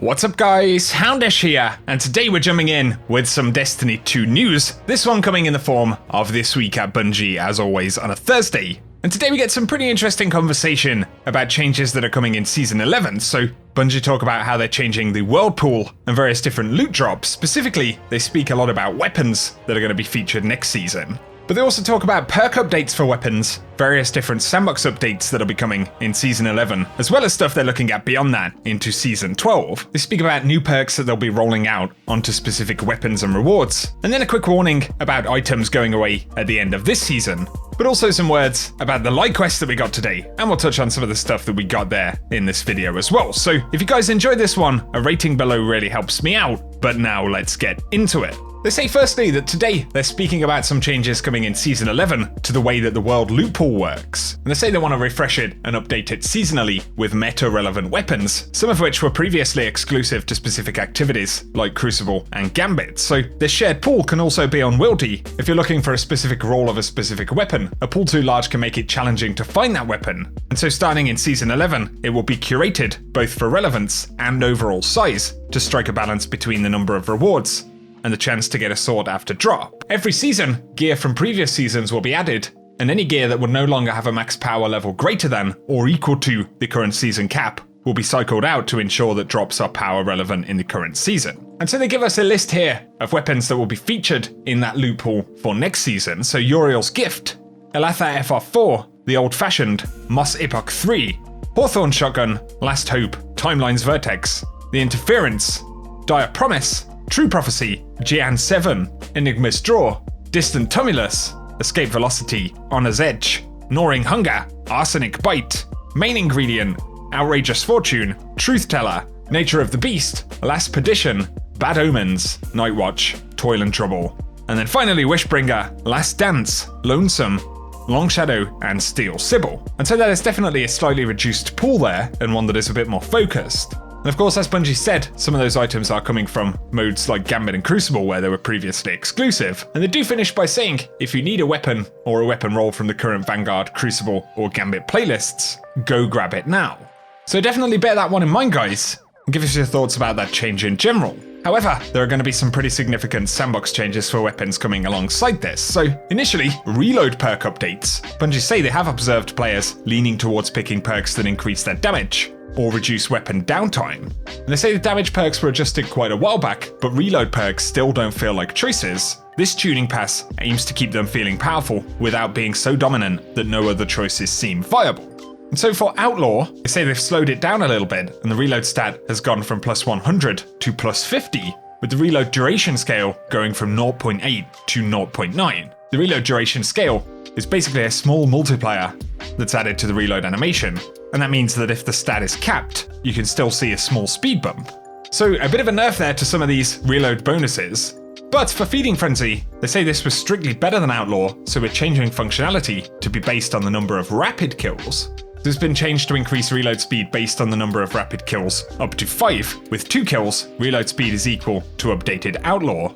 What's up guys, Houndish here, and today we're jumping in with some Destiny 2 news, this one coming in the form of This Week at Bungie as always on a Thursday. And today we get some pretty interesting conversation about changes that are coming in Season 11, so Bungie talk about how they're changing the world pool and various different loot drops. Specifically, they speak a lot about weapons that are going to be featured next season. But they also talk about perk updates for weapons, various different sandbox updates that'll be coming in Season 11, as well as stuff they're looking at beyond that into Season 12. They speak about new perks that they'll be rolling out onto specific weapons and rewards, and then a quick warning about items going away at the end of this season, but also some words about the light quest that we got today, and we'll touch on some of the stuff that we got there in this video as well. So if you guys enjoyed this one, a rating below really helps me out, but now let's get into it. They say firstly that today they're speaking about some changes coming in Season 11 to the way that the world loot pool works. And they say they want to refresh it and update it seasonally with meta-relevant weapons, some of which were previously exclusive to specific activities like Crucible and Gambit. So this shared pool can also be unwieldy. If you're looking for a specific role of a specific weapon, a pool too large can make it challenging to find that weapon. And so starting in Season 11, it will be curated both for relevance and overall size to strike a balance between the number of rewards and the chance to get a sought after drop. Every season, gear from previous seasons will be added, and any gear that would no longer have a max power level greater than or equal to the current season cap will be cycled out to ensure that drops are power relevant in the current season. And so they give us a list here of weapons that will be featured in that loot pool for next season. So Uriel's Gift, Elatha FR4, the Old Fashioned, Moss Epoch 3, Hawthorne Shotgun, Last Hope, Timeline's Vertex, The Interference, Dire Promise, True Prophecy, Jian 7, Enigma's Draw, Distant Tumulus, Escape Velocity, Honor's Edge, Gnawing Hunger, Arsenic Bite, Main Ingredient, Outrageous Fortune, Truth Teller, Nature of the Beast, Last Perdition, Bad Omens, Night Watch, Toil and Trouble. And then finally Wishbringer, Last Dance, Lonesome, Long Shadow, and Steel Sybil. And so that is definitely a slightly reduced pool there, and one that is a bit more focused. And of course, as Bungie said, some of those items are coming from modes like Gambit and Crucible where they were previously exclusive. And they do finish by saying, if you need a weapon or a weapon role from the current Vanguard, Crucible, or Gambit playlists, go grab it now. So definitely bear that one in mind, guys, and give us your thoughts about that change in general. However, there are going to be some pretty significant sandbox changes for weapons coming alongside this. So initially, reload perk updates. Bungie say they have observed players leaning towards picking perks that increase their damage or reduce weapon downtime. And they say the damage perks were adjusted quite a while back, but reload perks still don't feel like choices. This tuning pass aims to keep them feeling powerful without being so dominant that no other choices seem viable. And so for Outlaw, they say they've slowed it down a little bit, and the reload stat has gone from plus 100 to plus 50, with the reload duration scale going from 0.8 to 0.9. The reload duration scale is basically a small multiplier that's added to the reload animation, and that means that if the stat is capped, you can still see a small speed bump. So a bit of a nerf there to some of these reload bonuses. But for Feeding Frenzy, they say this was strictly better than Outlaw, so we're changing functionality to be based on the number of rapid kills. This has been changed to increase reload speed based on the number of rapid kills up to 5. With 2 kills, reload speed is equal to updated Outlaw.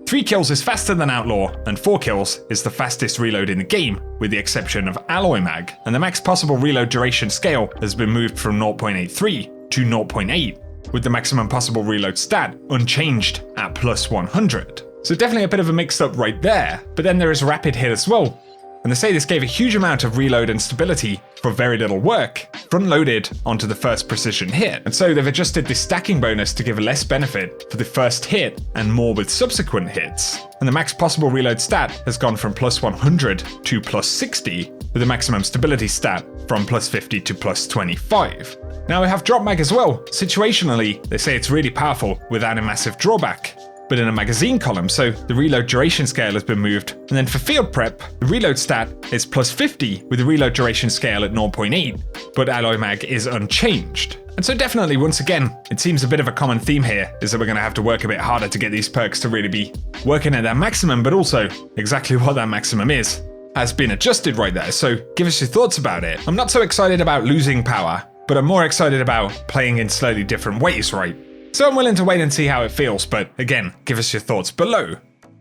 3 kills is faster than Outlaw, and 4 kills is the fastest reload in the game, with the exception of Alloy Mag. And the max possible reload duration scale has been moved from 0.83 to 0.8, with the maximum possible reload stat unchanged at plus 100. So definitely a bit of a mix up right there, but then there is Rapid Hit as well. And they say this gave a huge amount of reload and stability for very little work, front-loaded onto the first precision hit. And so they've adjusted this stacking bonus to give less benefit for the first hit and more with subsequent hits. And the max possible reload stat has gone from plus 100 to plus 60, with the maximum stability stat from plus 50 to plus 25. Now we have Drop Mag as well. Situationally, they say it's really powerful without a massive drawback, but in a magazine column, so the reload duration scale has been moved. And then for Field Prep, the reload stat is plus 50 with the reload duration scale at 0.8, but Alloy Mag is unchanged. And so definitely, once again, it seems a bit of a common theme here is that we're going to have to work a bit harder to get these perks to really be working at their maximum, but also exactly what that maximum is has been adjusted right there. So give us your thoughts about it. I'm not so excited about losing power, but I'm more excited about playing in slightly different ways, right? So I'm willing to wait and see how it feels, but again, give us your thoughts below.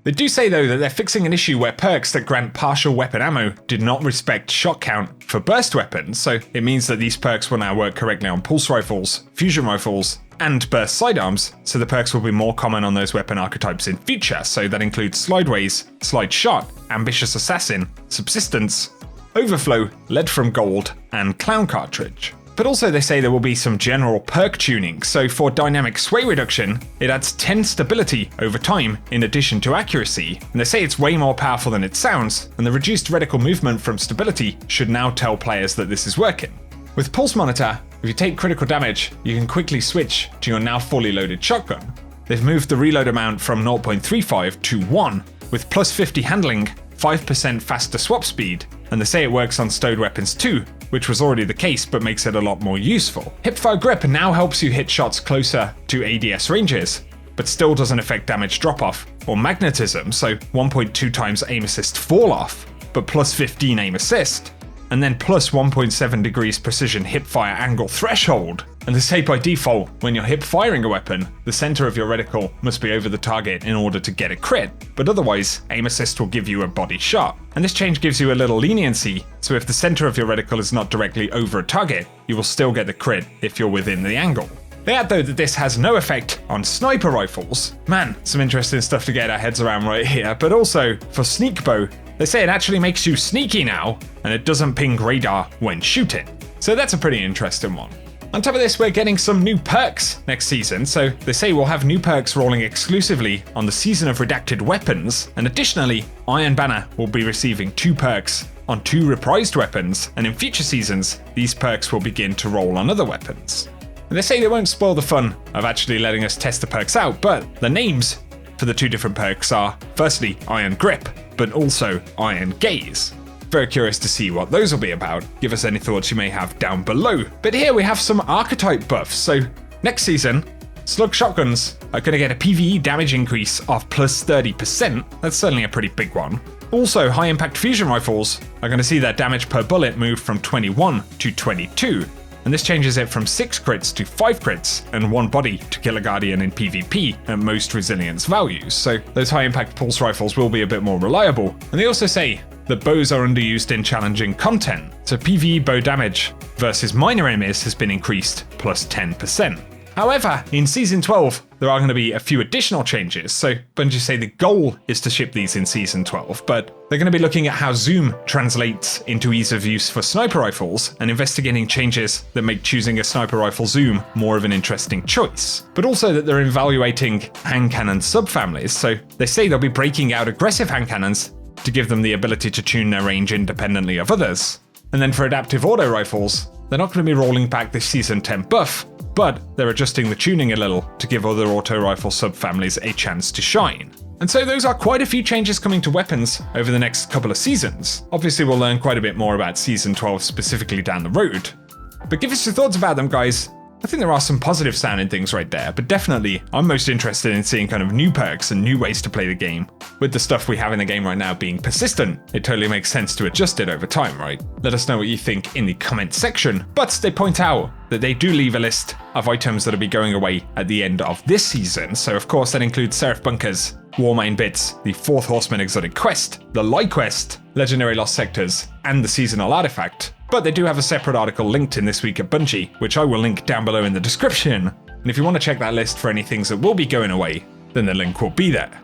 They do say though that they're fixing an issue where perks that grant partial weapon ammo did not respect shot count for burst weapons, so it means that these perks will now work correctly on pulse rifles, fusion rifles, and burst sidearms, so the perks will be more common on those weapon archetypes in future, so that includes Slideways, Slide Shot, Ambitious Assassin, Subsistence, Overflow, Lead from Gold, and Clown Cartridge. But also they say there will be some general perk tuning, so for dynamic sway reduction, it adds 10 stability over time in addition to accuracy, and they say it's way more powerful than it sounds, and the reduced reticle movement from stability should now tell players that this is working. With Pulse Monitor, if you take critical damage, you can quickly switch to your now fully loaded shotgun. They've moved the reload amount from 0.35 to 1, with plus 50 handling, 5% faster swap speed, and they say it works on stowed weapons too, which was already the case but makes it a lot more useful. Hipfire Grip now helps you hit shots closer to ADS ranges, but still doesn't affect damage drop-off or magnetism, so 1.2 times aim assist fall off, but plus 15 aim assist, and then plus 1.7 degrees precision hipfire angle threshold. And they say by default, when you're hip firing a weapon, the center of your reticle must be over the target in order to get a crit, but otherwise, aim assist will give you a body shot. And this change gives you a little leniency, so if the center of your reticle is not directly over a target, you will still get the crit if you're within the angle. They add though that this has no effect on sniper rifles. Man, some interesting stuff to get our heads around right here, but also for sneak bow, they say it actually makes you sneaky now, and it doesn't ping radar when shooting. So that's a pretty interesting one. On top of this, we're getting some new perks next season, so they say we'll have new perks rolling exclusively on the Season of Redacted weapons, and additionally, Iron Banner will be receiving 2 perks on 2 reprised weapons, and in future seasons, these perks will begin to roll on other weapons. And they say they won't spoil the fun of actually letting us test the perks out, but the names for the 2 different perks are, firstly, Iron Grip, but also Iron Gaze. Very curious to see what those will be about. Give us any thoughts you may have down below. But here we have some Archetype buffs. So next season, Slug Shotguns are going to get a PvE damage increase of plus 30%. That's certainly a pretty big one. Also, High Impact Fusion Rifles are going to see their damage per bullet move from 21 to 22. And this changes it from 6 crits to 5 crits and 1 body to kill a Guardian in PvP at most resilience values. So those high impact pulse rifles will be a bit more reliable. And they also say that bows are underused in challenging content. So PvE bow damage versus minor enemies has been increased plus 10%. However, in Season 12, there are going to be a few additional changes, so Bungie say the goal is to ship these in Season 12, but they're going to be looking at how zoom translates into ease of use for sniper rifles, and investigating changes that make choosing a sniper rifle zoom more of an interesting choice. But also that they're evaluating hand cannon subfamilies, so they say they'll be breaking out aggressive hand cannons to give them the ability to tune their range independently of others. And then for adaptive auto rifles, they're not going to be rolling back this Season 10 buff, but they're adjusting the tuning a little to give other auto rifle subfamilies a chance to shine. And so those are quite a few changes coming to weapons over the next couple of seasons. Obviously we'll learn quite a bit more about Season 12 specifically down the road. But give us your thoughts about them, guys. I think there are some positive sounding things right there, but definitely I'm most interested in seeing kind of new perks and new ways to play the game. With the stuff we have in the game right now being persistent, it totally makes sense to adjust it over time, right? Let us know what you think in the comment section, but they point out that they do leave a list of items that'll be going away at the end of this season, so of course that includes Seraph Bunkers, Warmine Bits, the 4th Horseman Exotic Quest, the Lie Quest, Legendary Lost Sectors, and the Seasonal Artifact. But they do have a separate article linked in This Week at Bungie, which I will link down below in the description. And if you want to check that list for any things that will be going away, then the link will be there.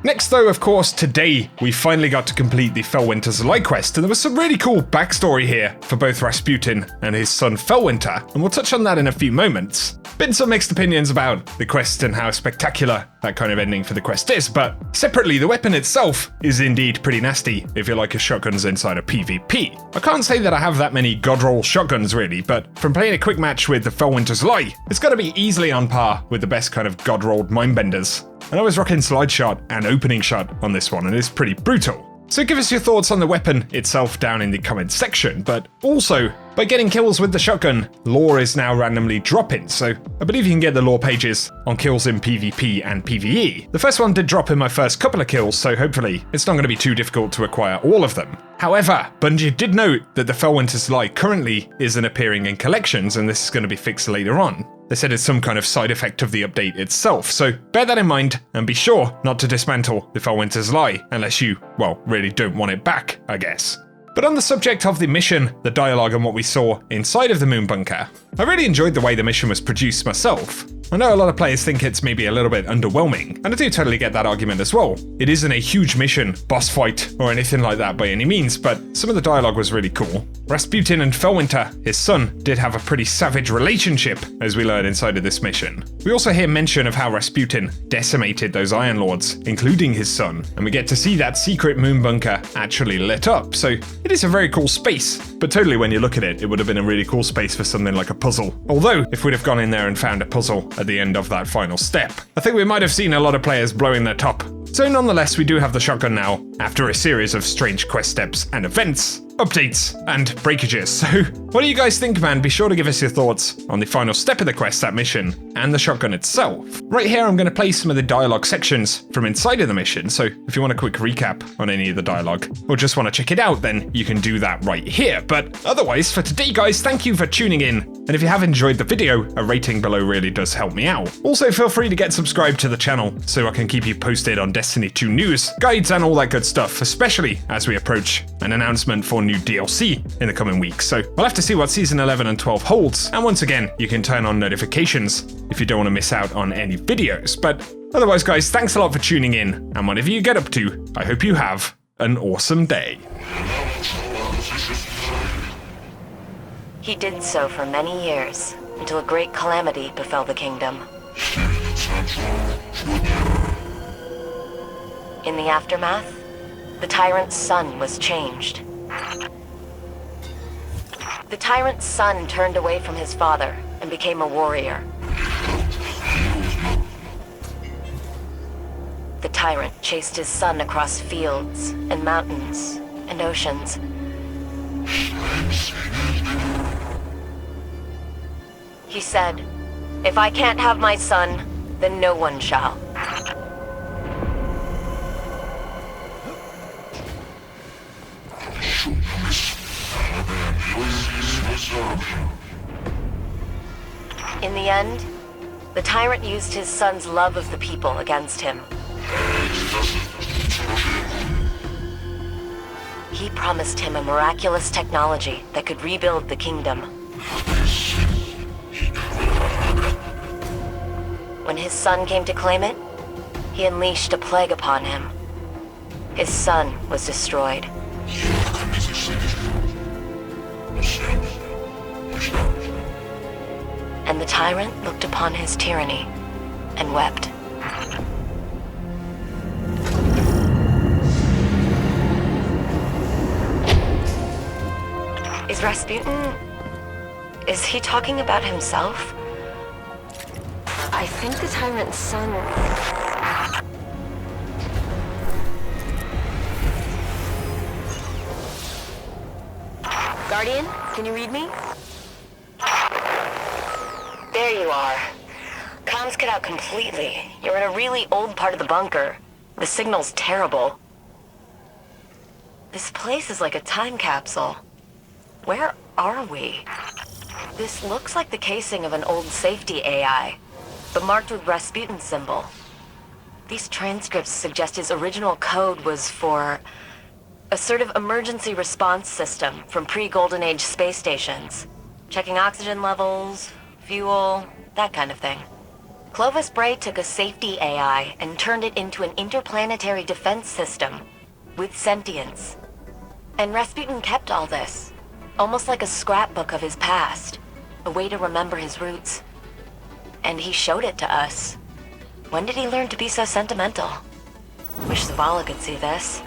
Next though, of course, today we finally got to complete the Felwinter's Lie Quest, and there was some really cool backstory here for both Rasputin and his son Felwinter, and we'll touch on that in a few moments. Been some mixed opinions about the quest and how spectacular that kind of ending for the quest is, but separately, the weapon itself is indeed pretty nasty if you like your shotguns inside a PvP. I can't say that I have that many godroll shotguns really, but from playing a quick match with the Felwinter's Lie, it's got to be easily on par with the best kind of godrolled mindbenders. And I was rocking slide shot and opening shot on this one, and it's pretty brutal. So give us your thoughts on the weapon itself down in the comments section, but also, by getting kills with the shotgun, lore is now randomly dropping, so I believe you can get the lore pages on kills in PvP and PvE. The first one did drop in my first couple of kills, so hopefully it's not going to be too difficult to acquire all of them. However, Bungie did note that the Felwinter's Lie currently isn't appearing in collections, and this is going to be fixed later on. They said it's some kind of side effect of the update itself, so bear that in mind and be sure not to dismantle the Felwinter's Lie unless you, well, really don't want it back, I guess. But on the subject of the mission, the dialogue and what we saw inside of the Moon Bunker, I really enjoyed the way the mission was produced myself. I know a lot of players think it's maybe a little bit underwhelming, and I do totally get that argument as well. It isn't a huge mission, boss fight, or anything like that by any means, but some of the dialogue was really cool. Rasputin and Felwinter, his son, did have a pretty savage relationship, as we learn inside of this mission. We also hear mention of how Rasputin decimated those Iron Lords, including his son, and we get to see that secret moon bunker actually lit up, so it is a very cool space. But totally when you look at it, it would have been a really cool space for something like a puzzle. Although, if we'd have gone in there and found a puzzle at the end of that final step, I think we might have seen a lot of players blowing their top. So nonetheless, we do have the shotgun now, after a series of strange quest steps and events, updates, and breakages. So, what do you guys think, man? Be sure to give us your thoughts on the final step of the quest, that mission, and the shotgun itself. Right here, I'm going to play some of the dialogue sections from inside of the mission, so if you want a quick recap on any of the dialogue, or just want to check it out, then you can do that right here. But otherwise, for today, guys, thank you for tuning in, and if you have enjoyed the video, a rating below really does help me out. Also, feel free to get subscribed to the channel, so I can keep you posted on Destiny 2 news, guides, and all that good stuff, especially as we approach an announcement for new DLC in the coming weeks. So we'll have to see what Season 11 and 12 holds, and once again, you can turn on notifications if you don't want to miss out on any videos. But otherwise, guys, thanks a lot for tuning in, and whatever you get up to, I hope you have an awesome day. He did so for many years, until a great calamity befell the kingdom. In the aftermath, the tyrant's son was changed. The tyrant's son turned away from his father and became a warrior. The tyrant chased his son across fields and mountains and oceans. He said, "If I can't have my son, then no one shall." In the end, the tyrant used his son's love of the people against him. He promised him a miraculous technology that could rebuild the kingdom. When his son came to claim it, he unleashed a plague upon him. His son was destroyed. And the tyrant looked upon his tyranny and wept. Is Rasputin... is he talking about himself? I think the tyrant's son... Guardian, can you read me? There you are. Comms cut out completely. You're in a really old part of the bunker. The signal's terrible. This place is like a time capsule. Where are we? This looks like the casing of an old safety AI, but marked with Rasputin's symbol. These transcripts suggest his original code was for a sort of emergency response system from pre-Golden Age space stations. Checking oxygen levels, fuel, that kind of thing. Clovis Bray took a safety AI and turned it into an interplanetary defense system with sentience. And Rasputin kept all this, almost like a scrapbook of his past, a way to remember his roots. And he showed it to us. When did he learn to be so sentimental? Wish Zavala could see this.